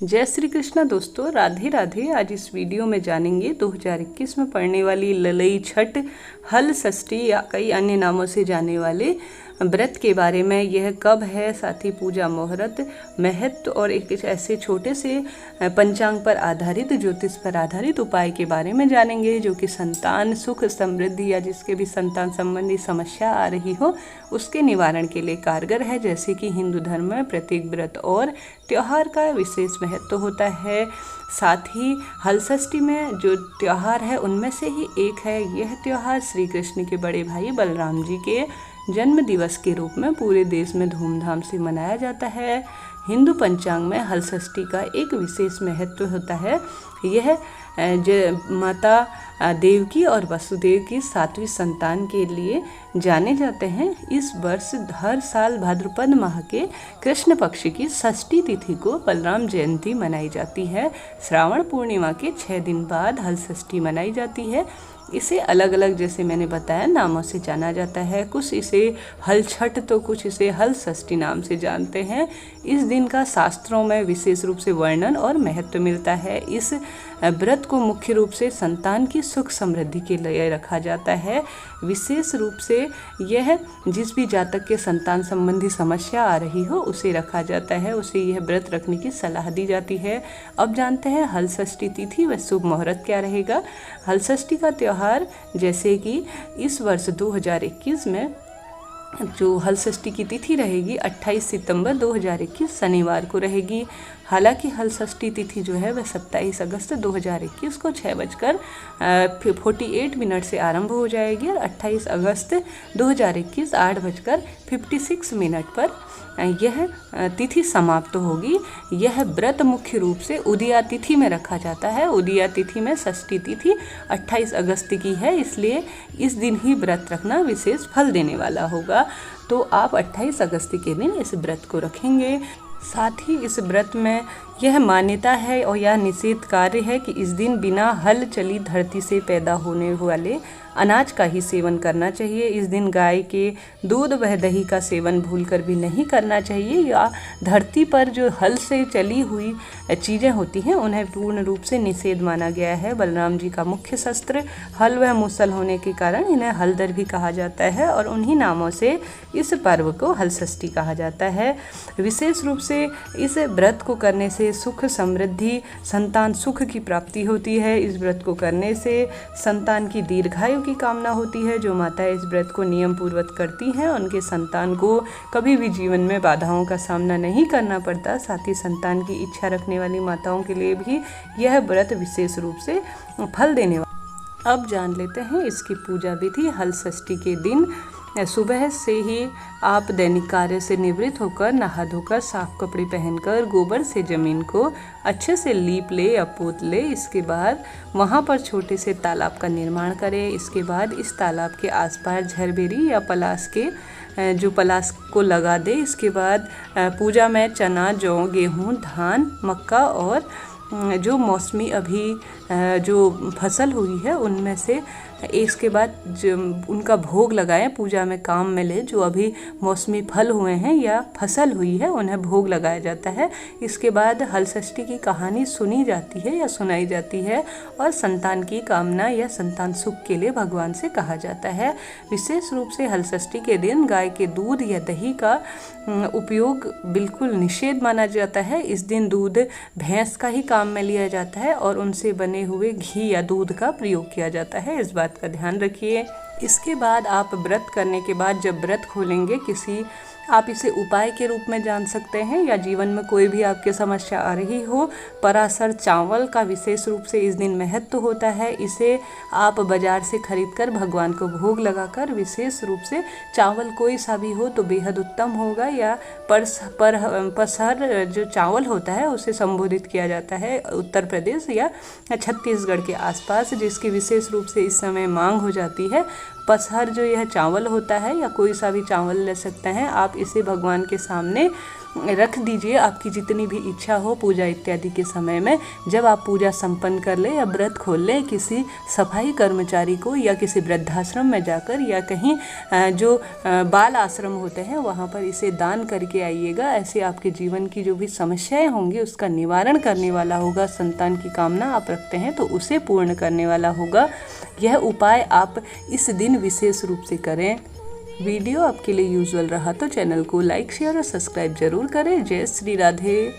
जय श्री कृष्णा दोस्तों, राधे राधे। आज इस वीडियो में जानेंगे 2021 में पड़ने वाली ललई छठ, हल षष्ठी या कई अन्य नामों से जाने वाले व्रत के बारे में। यह कब है, साथ ही पूजा मुहूर्त, महत्व और एक ऐसे छोटे से पंचांग पर आधारित, ज्योतिष पर आधारित उपाय के बारे में जानेंगे, जो कि संतान सुख समृद्धि या जिसके भी संतान संबंधी समस्या आ रही हो उसके निवारण के लिए कारगर है। जैसे कि हिंदू धर्म में प्रत्येक व्रत और त्यौहार का विशेष महत्व होता है। साथ ही हल षष्ठी में जो त्यौहार है उनमें से ही एक है। यह त्यौहार श्री कृष्ण के बड़े भाई बलराम जी के जन्म दिवस के रूप में पूरे देश में धूमधाम से मनाया जाता है। हिंदू पंचांग में हल षष्ठी का एक विशेष महत्व होता है। यह माता देवकी और वसुदेव की 7वीं संतान के लिए जाने जाते हैं। इस वर्ष हर साल भाद्रपद माह के कृष्ण पक्ष की षष्ठी तिथि को बलराम जयंती मनाई जाती है। श्रावण पूर्णिमा के 6 दिन बाद हल षष्ठी मनाई जाती है। इसे अलग अलग, जैसे मैंने बताया, नामों से जाना जाता है। कुछ इसे हल छठ तो कुछ इसे हल षष्ठी नाम से जानते हैं। इस दिन का शास्त्रों में विशेष रूप से वर्णन और महत्व मिलता है। इस व्रत को मुख्य रूप से संतान की सुख समृद्धि के लिए रखा जाता है। विशेष रूप से यह जिस भी जातक के संतान संबंधी समस्या आ रही हो उसे रखा जाता है, उसे यह व्रत रखने की सलाह दी जाती है। अब जानते हैं हल षष्ठी तिथि व शुभ मुहूर्त क्या रहेगा। हल षष्ठी का त्यौहार, जैसे कि इस वर्ष 2021 में जो हल षष्ठी की तिथि रहेगी 28 सितंबर 2021 शनिवार को रहेगी। हालांकि हल षष्ठी तिथि जो है वह 27 अगस्त 2021 को 6:48 से आरंभ हो जाएगी और 28 अगस्त 2021 8:56 पर यह तिथि समाप्त होगी। यह व्रत मुख्य रूप से उदया तिथि में रखा जाता है। उदया तिथि में षष्ठी तिथि 28 अगस्त की है, इसलिए इस दिन ही व्रत रखना विशेष फल देने वाला होगा। तो आप 28 अगस्त के दिन इस व्रत को रखेंगे। साथ ही इस व्रत में यह मान्यता है और यह निषेध कार्य है कि इस दिन बिना हल चली धरती से पैदा होने वाले अनाज का ही सेवन करना चाहिए। इस दिन गाय के दूध व दही का सेवन भूलकर भी नहीं करना चाहिए। या धरती पर जो हल से चली हुई चीज़ें होती हैं उन्हें पूर्ण रूप से निषेध माना गया है। बलराम जी का मुख्य शस्त्र हल व मुसल होने के कारण इन्हें हलदर भी कहा जाता है और उन्हीं नामों से इस पर्व को हल षष्ठी कहा जाता है। विशेष रूप से इस व्रत को करने से सुख समृद्धि, संतान सुख की प्राप्ति होती है। इस व्रत को करने से संतान की दीर्घायु की कामना होती है। जो माताएं इस व्रत को नियम पूर्वक करती हैं उनके संतान को कभी भी जीवन में बाधाओं का सामना नहीं करना पड़ता। साथ ही संतान की इच्छा रखने वाली माताओं के लिए भी यह व्रत विशेष रूप से फल देने वाला। अब जान लेते हैं इसकी पूजा विधि। हल षष्ठी के दिन सुबह से ही आप दैनिक कार्य से निवृत्त होकर नहा धोकर साफ कपड़े पहनकर गोबर से ज़मीन को अच्छे से लीप ले या पोत ले। इसके बाद वहाँ पर छोटे से तालाब का निर्माण करें। इसके बाद इस तालाब के आसपास झरबेरी या पलास को लगा दे। इसके बाद पूजा में चना, जौ, गेहूँ, धान, मक्का और जो मौसमी अभी जो फसल हुई है उनमें से इसके बाद जो उनका भोग लगाएं, पूजा में काम में ले। जो अभी मौसमी फल हुए हैं या फसल हुई है उन्हें भोग लगाया जाता है। इसके बाद हल षष्ठी की कहानी सुनी जाती है या सुनाई जाती है और संतान की कामना या संतान सुख के लिए भगवान से कहा जाता है। विशेष रूप से हल षष्ठी के दिन गाय के दूध या दही का उपयोग बिल्कुल निषेध माना जाता है। इस दिन दूध भैंस का ही काम में लिया जाता है और उनसे बने हुए घी या दूध का प्रयोग किया जाता है। इस बात का ध्यान रखिए। इसके बाद आप व्रत करने के बाद जब व्रत खोलेंगे, आप इसे उपाय के रूप में जान सकते हैं या जीवन में कोई भी आपके समस्या आ रही हो। परासर चावल का विशेष रूप से इस दिन महत्व होता है। इसे आप बाजार से खरीदकर भगवान को भोग लगाकर, विशेष रूप से चावल कोई सा भी हो तो बेहद उत्तम होगा। या पसहर जो चावल होता है उसे संबोधित किया जाता है उत्तर प्रदेश या छत्तीसगढ़ के आसपास, जिसकी विशेष रूप से इस समय मांग हो जाती है। पसहर जो यह चावल होता है या कोई सा भी चावल ले सकते हैं आप। इसे भगवान के सामने रख दीजिए आपकी जितनी भी इच्छा हो पूजा इत्यादि के समय में। जब आप पूजा संपन्न कर ले या व्रत खोल ले, किसी सफाई कर्मचारी को या किसी वृद्धाश्रम में जाकर या कहीं जो बाल आश्रम होते हैं वहाँ पर इसे दान करके आइएगा। ऐसे आपके जीवन की जो भी समस्याएं होंगी उसका निवारण करने वाला होगा। संतान की कामना आप रखते हैं तो उसे पूर्ण करने वाला होगा। यह उपाय आप इस दिन विशेष रूप से करें। वीडियो आपके लिए यूजुअल रहा तो चैनल को लाइक शेयर और सब्सक्राइब जरूर करें। जय श्री राधे।